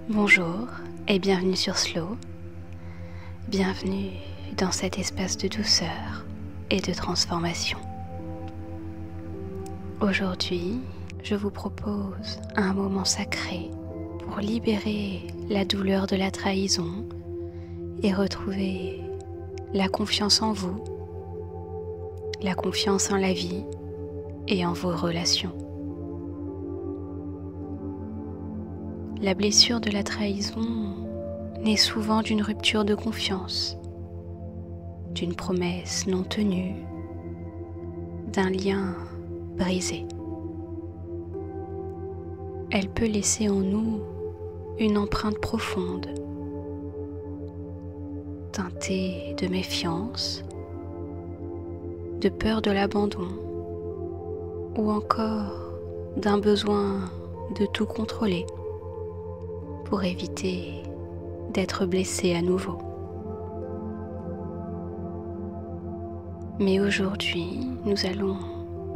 Bonjour et bienvenue sur Slow. Bienvenue dans cet espace de douceur et de transformation. Aujourd'hui, je vous propose un moment sacré pour libérer la douleur de la trahison et retrouver la confiance en vous, la confiance en la vie et en vos relations. La blessure de la trahison naît souvent d'une rupture de confiance, d'une promesse non tenue, d'un lien brisé. Elle peut laisser en nous une empreinte profonde, teintée de méfiance, de peur de l'abandon ou encore d'un besoin de tout contrôler pour éviter d'être blessé à nouveau. Mais aujourd'hui, nous allons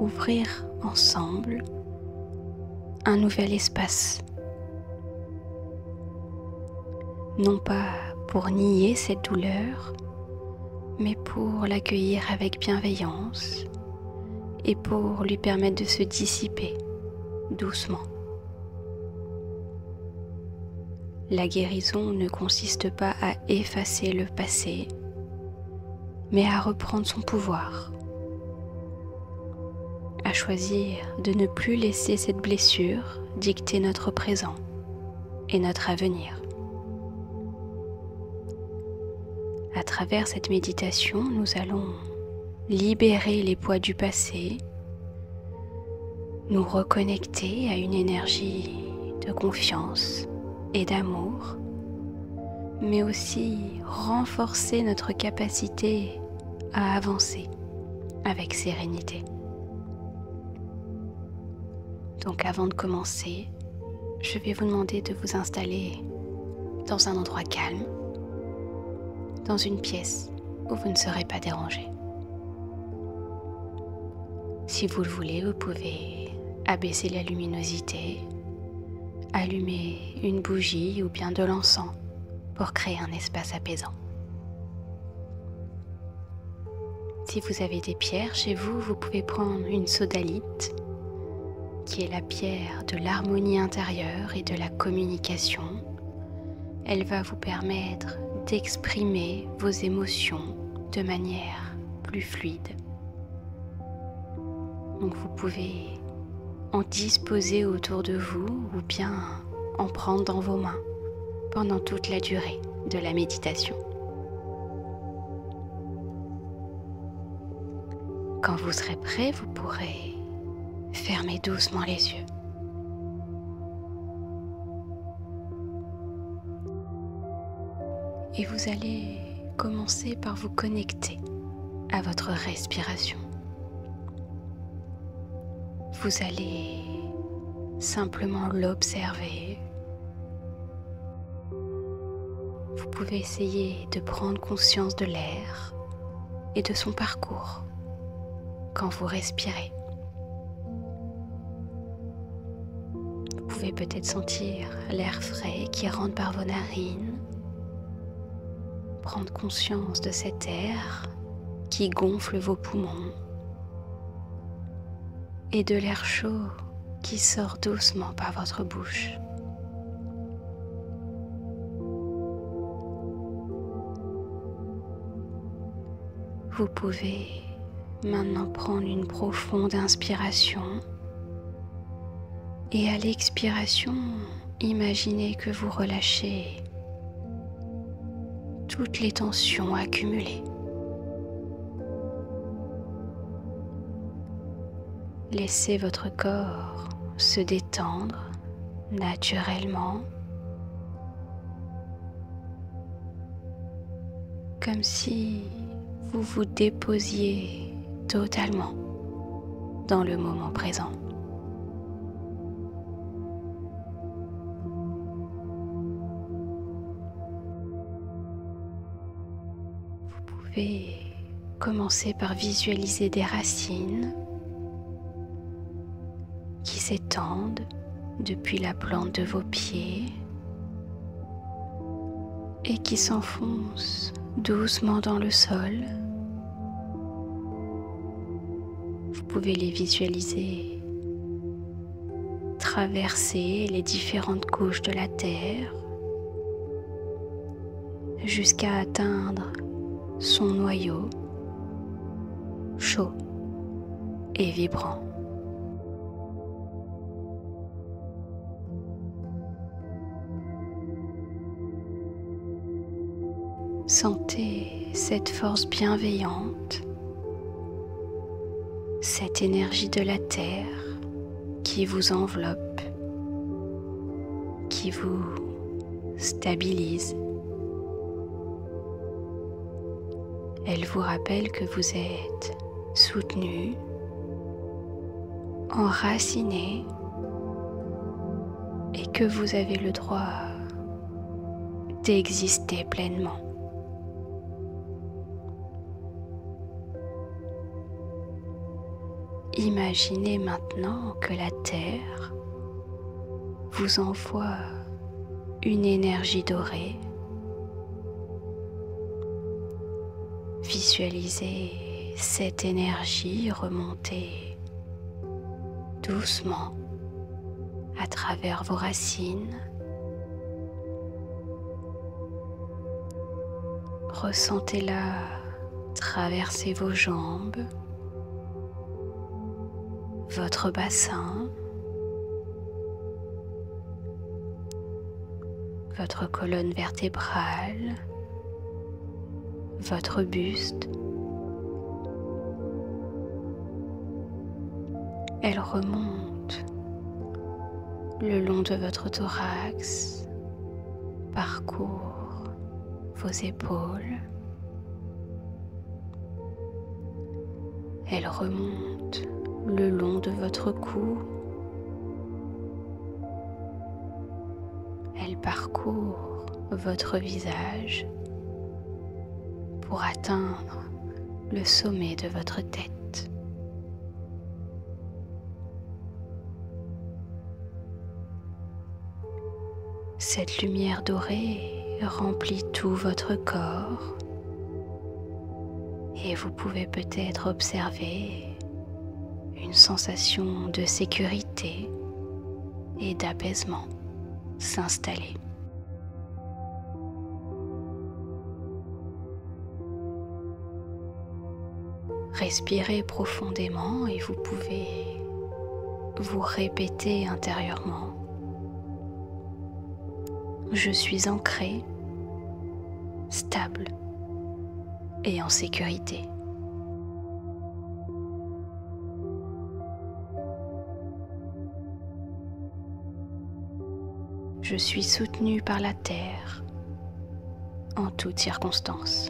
ouvrir ensemble un nouvel espace. Non pas pour nier cette douleur, mais pour l'accueillir avec bienveillance et pour lui permettre de se dissiper doucement. La guérison ne consiste pas à effacer le passé, mais à reprendre son pouvoir, à choisir de ne plus laisser cette blessure dicter notre présent et notre avenir. À travers cette méditation, nous allons libérer les poids du passé, nous reconnecter à une énergie de confiance et d'amour, mais aussi renforcer notre capacité à avancer avec sérénité. Donc avant de commencer, je vais vous demander de vous installer dans un endroit calme, dans une pièce où vous ne serez pas dérangé. Si vous le voulez, vous pouvez abaisser la luminosité, allumer une bougie ou bien de l'encens pour créer un espace apaisant. Si vous avez des pierres chez vous, vous pouvez prendre une sodalite, qui est la pierre de l'harmonie intérieure et de la communication. Elle va vous permettre d'exprimer vos émotions de manière plus fluide. Donc vous pouvez en disposer autour de vous ou bien en prendre dans vos mains pendant toute la durée de la méditation. Quand vous serez prêt, vous pourrez fermer doucement les yeux. Et vous allez commencer par vous connecter à votre respiration. Vous allez simplement l'observer. Vous pouvez essayer de prendre conscience de l'air et de son parcours quand vous respirez. Vous pouvez peut-être sentir l'air frais qui rentre par vos narines, prendre conscience de cet air qui gonfle vos poumons et de l'air chaud qui sort doucement par votre bouche. Vous pouvez maintenant prendre une profonde inspiration et à l'expiration, imaginez que vous relâchez toutes les tensions accumulées. Laissez votre corps se détendre naturellement, comme si vous vous déposiez totalement dans le moment présent. Vous pouvez commencer par visualiser des racines qui s'étendent depuis la plante de vos pieds et qui s'enfonce doucement dans le sol. Vous pouvez les visualiser traverser les différentes couches de la terre jusqu'à atteindre son noyau chaud et vibrant. Sentez cette force bienveillante, cette énergie de la terre qui vous enveloppe, qui vous stabilise. Elle vous rappelle que vous êtes soutenu, enraciné et que vous avez le droit d'exister pleinement. Imaginez maintenant que la Terre vous envoie une énergie dorée. Visualisez cette énergie remonter doucement à travers vos racines. Ressentez-la traverser vos jambes, votre bassin, votre colonne vertébrale, votre buste. Elle remonte le long de votre thorax, parcourt vos épaules. Elle remonte le long de votre cou. Elle parcourt votre visage pour atteindre le sommet de votre tête. Cette lumière dorée remplit tout votre corps et vous pouvez peut-être observer une sensation de sécurité et d'apaisement s'installer. Respirez profondément et vous pouvez vous répéter intérieurement: je suis ancré, stable et en sécurité. Je suis soutenu par la terre en toutes circonstances.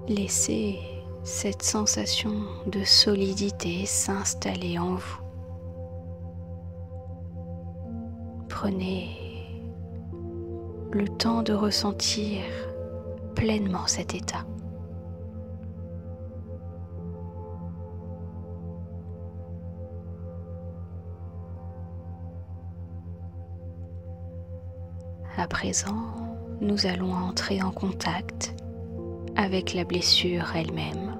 Laissez cette sensation de solidité s'installer en vous. Prenez le temps de ressentir pleinement cet état. À présent, nous allons entrer en contact avec la blessure elle-même.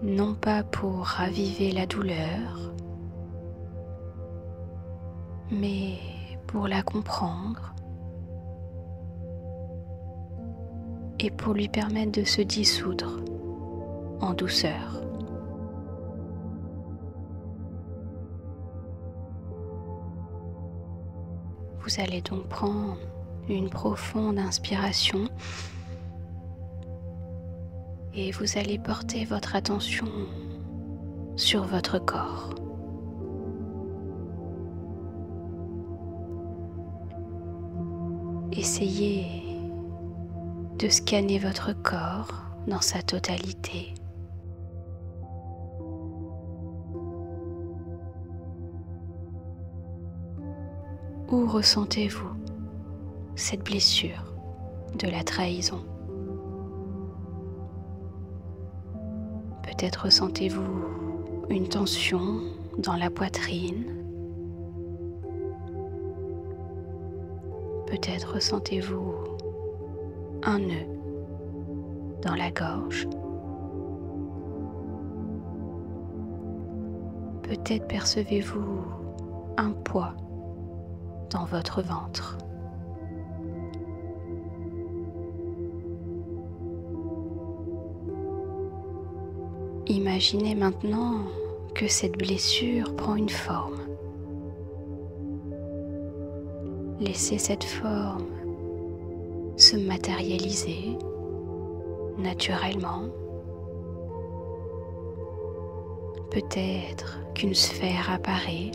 Non pas pour raviver la douleur, mais pour la comprendre et pour lui permettre de se dissoudre en douceur. Vous allez donc prendre une profonde inspiration et vous allez porter votre attention sur votre corps. Essayez de scanner votre corps dans sa totalité. Où ressentez-vous cette blessure de la trahison? Peut-être ressentez-vous une tension dans la poitrine. Peut-être ressentez-vous un nœud dans la gorge. Peut-être percevez-vous un poids dans votre ventre. Imaginez maintenant que cette blessure prend une forme. Laissez cette forme se matérialiser naturellement. Peut-être qu'une sphère apparaît.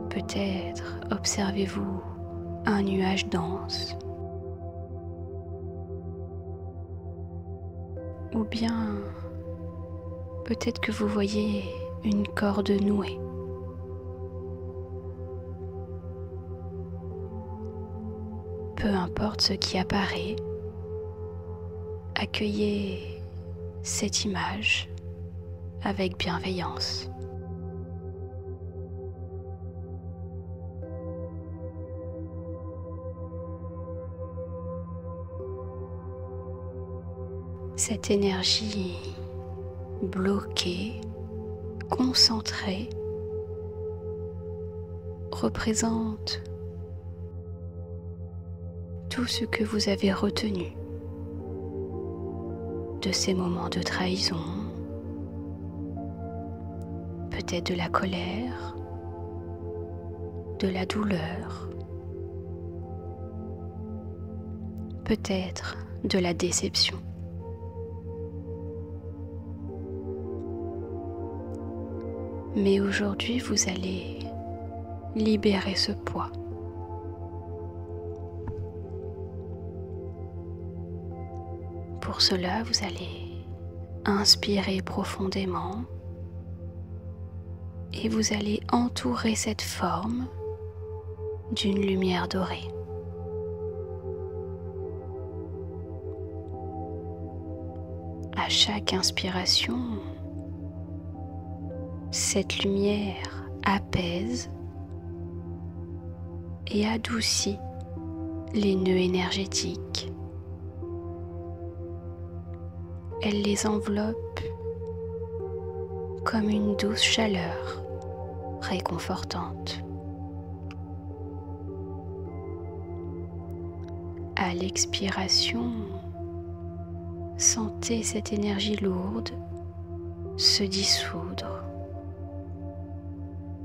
Peut-être observez-vous un nuage dense. Ou bien peut-être que vous voyez une corde nouée. Peu importe ce qui apparaît, accueillez cette image avec bienveillance. Cette énergie bloquée, concentrée, représente tout ce que vous avez retenu de ces moments de trahison, peut-être de la colère, de la douleur, peut-être de la déception. Mais aujourd'hui, vous allez libérer ce poids. Pour cela, vous allez inspirer profondément et vous allez entourer cette forme d'une lumière dorée. À chaque inspiration, cette lumière apaise et adoucit les nœuds énergétiques. Elle les enveloppe comme une douce chaleur réconfortante. À l'expiration, sentez cette énergie lourde se dissoudre.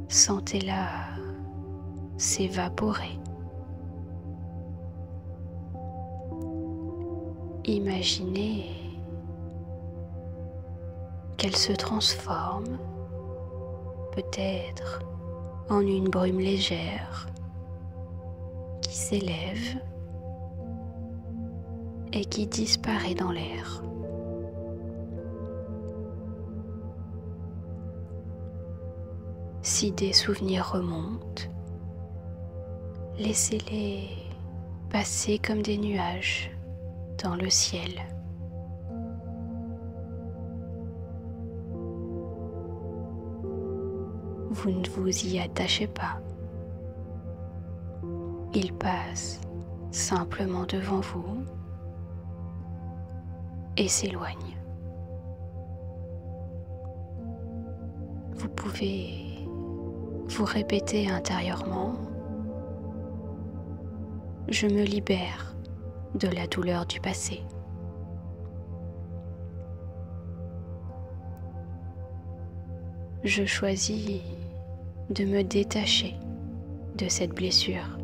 Sentez-la s'évaporer. Imaginez qu'elle se transforme peut-être en une brume légère qui s'élève et qui disparaît dans l'air. Si des souvenirs remontent, laissez-les passer comme des nuages dans le ciel. Vous ne vous y attachez pas. Ils passent simplement devant vous et s'éloignent. Vous pouvez vous répéter intérieurement: je me libère de la douleur du passé. Je choisis de me détacher de cette blessure.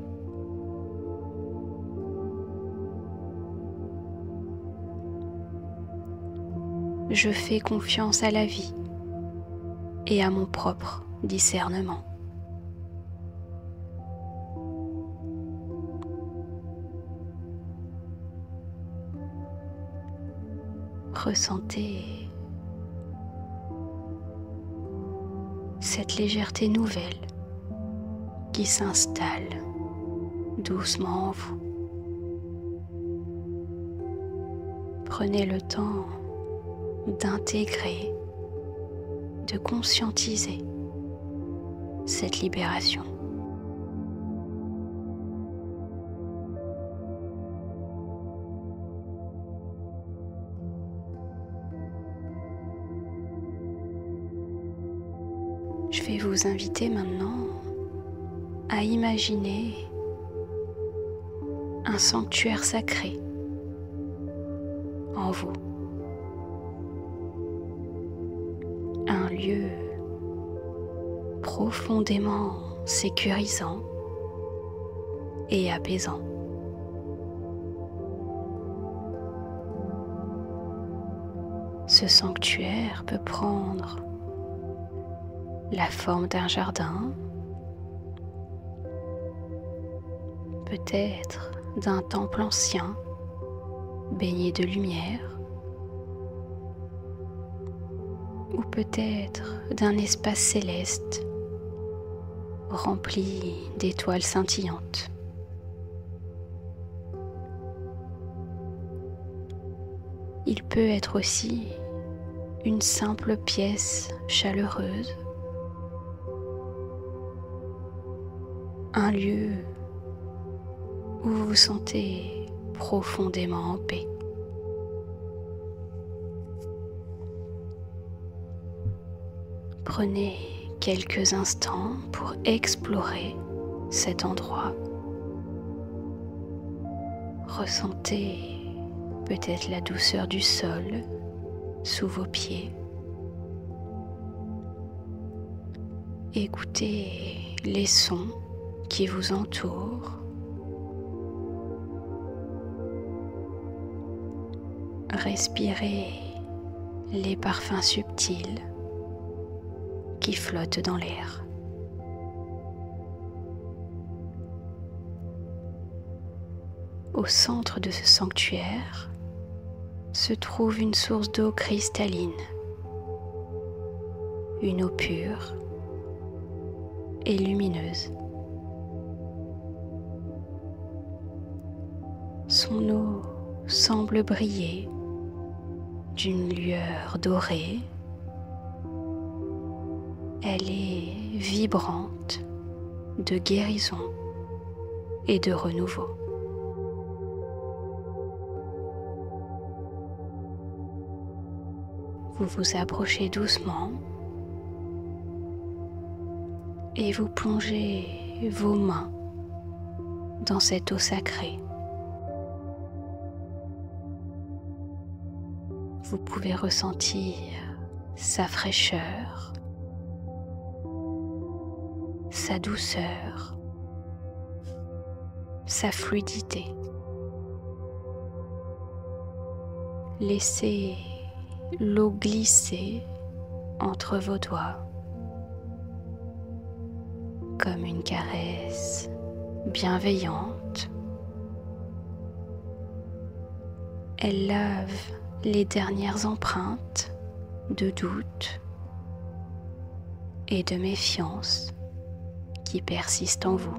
Je fais confiance à la vie et à mon propre discernement. Ressentez cette légèreté nouvelle qui s'installe doucement en vous. Prenez le temps d'intégrer de conscientiser cette libération. Je vais vous inviter maintenant à imaginer un sanctuaire sacré en vous. Un lieu profondément sécurisant et apaisant. Ce sanctuaire peut prendre la forme d'un jardin, peut-être d'un temple ancien baigné de lumière, ou peut-être d'un espace céleste rempli d'étoiles scintillantes. Il peut être aussi une simple pièce chaleureuse, un lieu où vous vous sentez profondément en paix. Prenez quelques instants pour explorer cet endroit. Ressentez peut-être la douceur du sol sous vos pieds. Écoutez les sons qui vous entourent. Respirez les parfums subtils qui flottent dans l'air. Au centre de ce sanctuaire se trouve une source d'eau cristalline, une eau pure et lumineuse. Son eau semble briller d'une lueur dorée. Elle est vibrante de guérison et de renouveau. Vous vous approchez doucement et vous plongez vos mains dans cette eau sacrée. Vous pouvez ressentir sa fraîcheur, sa douceur, sa fluidité. Laissez l'eau glisser entre vos doigts comme une caresse bienveillante. Elle lave les dernières empreintes de doute et de méfiance qui persistent en vous.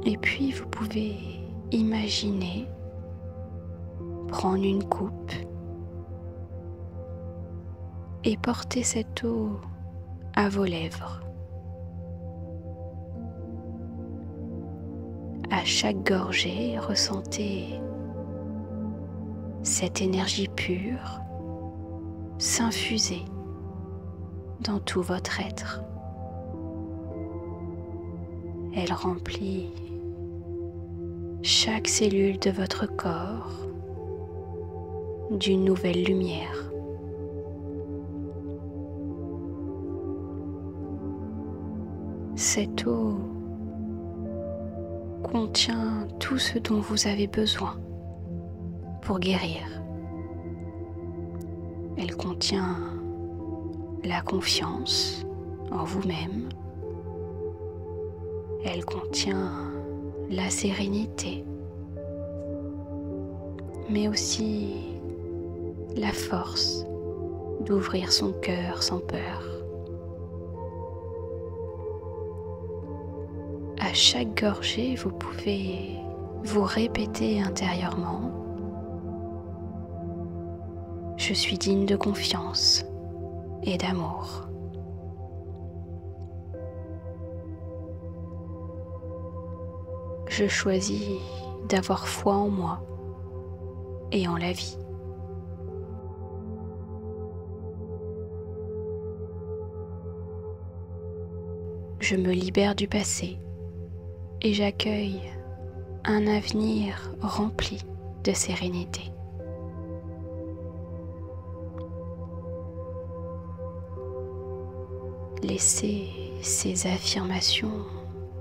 Et puis vous pouvez imaginer prendre une coupe et porter cette eau à vos lèvres. À chaque gorgée, ressentez cette énergie pure s'infuser dans tout votre être. Elle remplit chaque cellule de votre corps d'une nouvelle lumière. Cette eau contient tout ce dont vous avez besoin pour guérir. Elle contient la confiance en vous-même. Elle contient la sérénité, mais aussi la force d'ouvrir son cœur sans peur. À chaque gorgée, vous pouvez vous répéter intérieurement: Je suis digne de confiance et d'amour. Je choisis d'avoir foi en moi et en la vie. Je me libère du passé et j'accueille un avenir rempli de sérénité. Laissez ces affirmations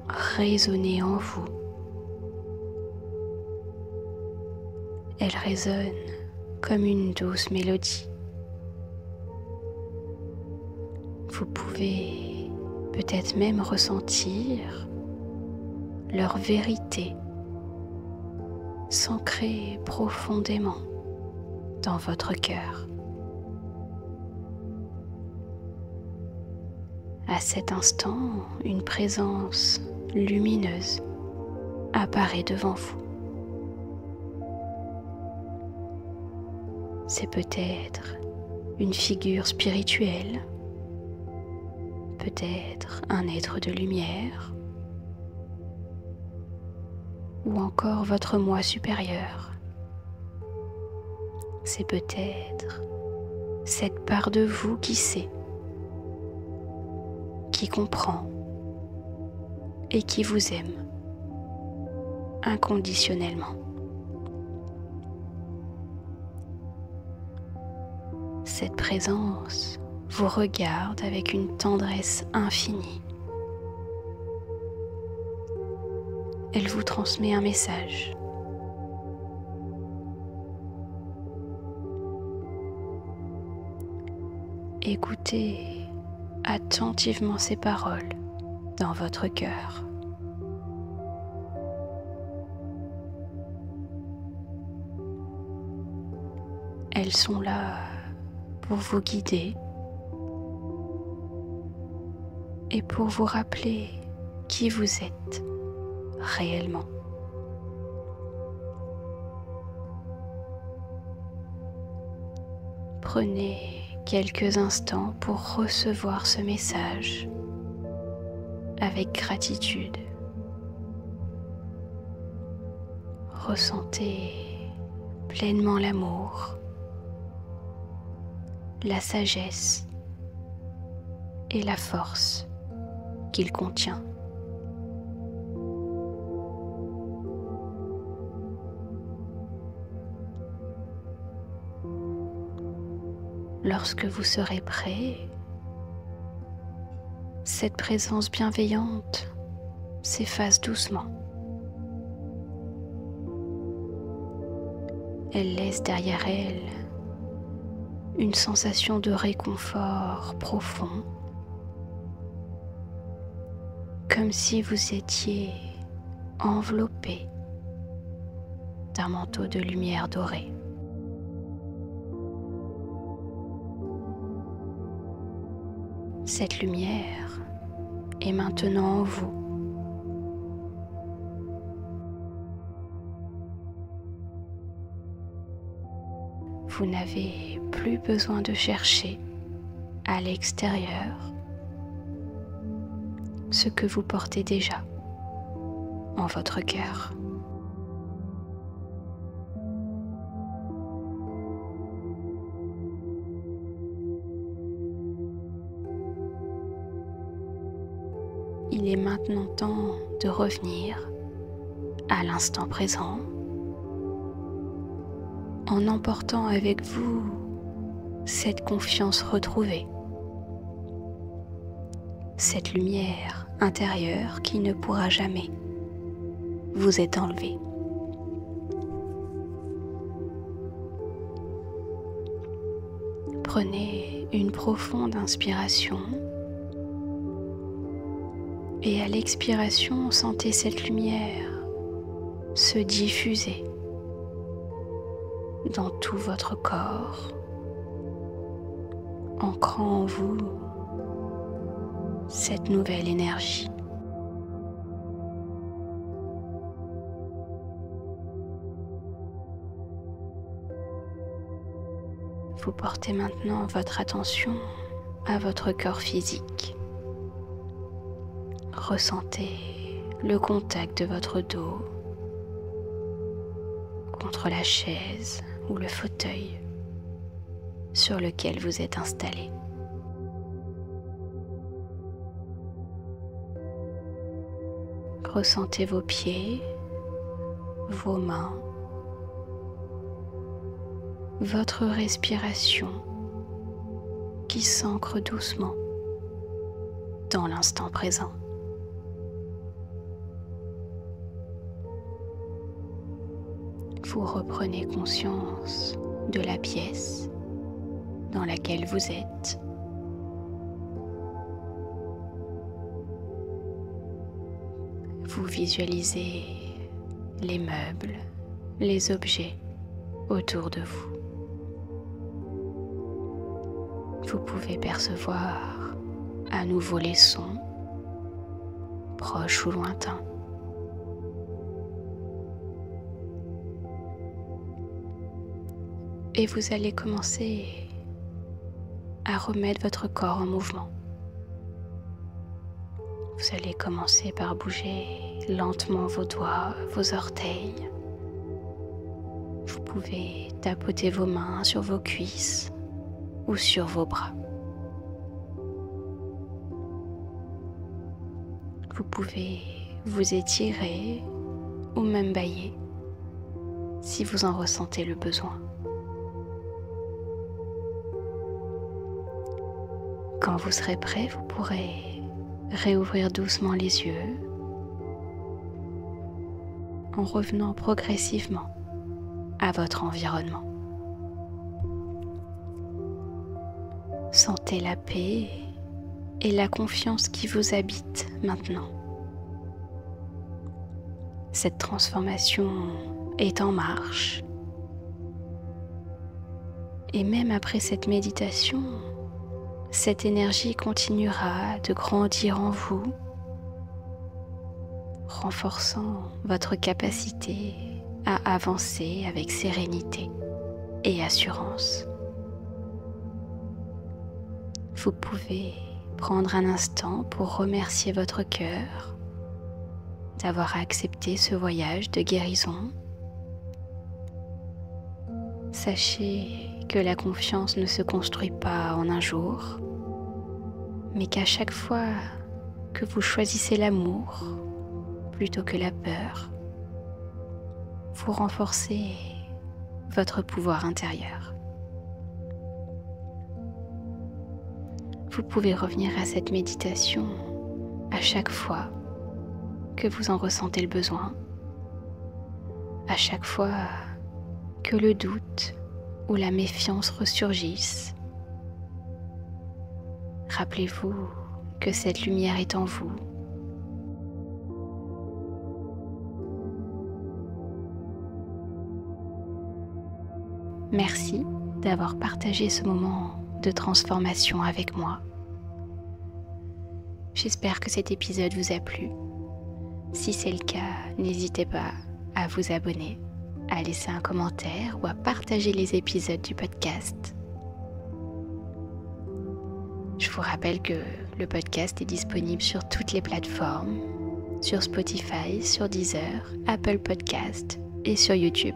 résonner en vous. Elles résonnent comme une douce mélodie. Vous pouvez peut-être même ressentir leur vérité s'ancrer profondément dans votre cœur. À cet instant, une présence lumineuse apparaît devant vous. C'est peut-être une figure spirituelle, peut-être un être de lumière, ou encore votre moi supérieur. C'est peut-être cette part de vous qui sait, qui comprend et qui vous aime inconditionnellement. Cette présence vous regarde avec une tendresse infinie. Elle vous transmet un message. Écoutez attentivement ces paroles dans votre cœur. Elles sont là pour vous guider et pour vous rappeler qui vous êtes réellement. Prenez quelques instants pour recevoir ce message avec gratitude. Ressentez pleinement l'amour, la sagesse et la force qu'il contient. Lorsque vous serez prêt, cette présence bienveillante s'efface doucement. Elle laisse derrière elle une sensation de réconfort profond, comme si vous étiez enveloppé d'un manteau de lumière dorée. Cette lumière est maintenant en vous. Vous n'avez plus besoin de chercher à l'extérieur ce que vous portez déjà en votre cœur. Il est maintenant temps de revenir à l'instant présent en emportant avec vous cette confiance retrouvée, cette lumière intérieure qui ne pourra jamais vous être enlevée. Prenez une profonde inspiration et à l'expiration, sentez cette lumière se diffuser dans tout votre corps, ancrant en vous cette nouvelle énergie. Vous portez maintenant votre attention à votre corps physique. Ressentez le contact de votre dos contre la chaise ou le fauteuil sur lequel vous êtes installé. Ressentez vos pieds, vos mains, votre respiration qui s'ancre doucement dans l'instant présent. Vous reprenez conscience de la pièce dans laquelle vous êtes. Vous visualisez les meubles, les objets autour de vous. Vous pouvez percevoir à nouveau les sons, proches ou lointains. Et vous allez commencer à remettre votre corps en mouvement. Vous allez commencer par bouger lentement vos doigts, vos orteils. Vous pouvez tapoter vos mains sur vos cuisses ou sur vos bras. Vous pouvez vous étirer ou même bâiller si vous en ressentez le besoin. Quand vous serez prêt, vous pourrez réouvrir doucement les yeux en revenant progressivement à votre environnement. Sentez la paix et la confiance qui vous habite maintenant. Cette transformation est en marche. Et même après cette méditation, cette énergie continuera de grandir en vous, renforçant votre capacité à avancer avec sérénité et assurance. Vous pouvez prendre un instant pour remercier votre cœur d'avoir accepté ce voyage de guérison. Sachez que la confiance ne se construit pas en un jour, mais qu'à chaque fois que vous choisissez l'amour plutôt que la peur, vous renforcez votre pouvoir intérieur. Vous pouvez revenir à cette méditation à chaque fois que vous en ressentez le besoin, à chaque fois que le doute ou la méfiance ressurgissent. Rappelez-vous que cette lumière est en vous. Merci d'avoir partagé ce moment de transformation avec moi. J'espère que cet épisode vous a plu. Si c'est le cas, n'hésitez pas à vous abonner, à laisser un commentaire ou à partager les épisodes du podcast. Je vous rappelle que le podcast est disponible sur toutes les plateformes, sur Spotify, sur Deezer, Apple Podcast et sur YouTube.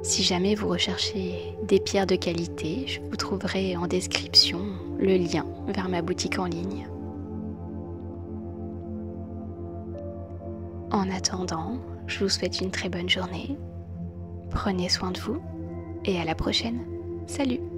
Si jamais vous recherchez des pierres de qualité, je vous trouverai en description le lien vers ma boutique en ligne. En attendant, je vous souhaite une très bonne journée. Prenez soin de vous et à la prochaine. Salut!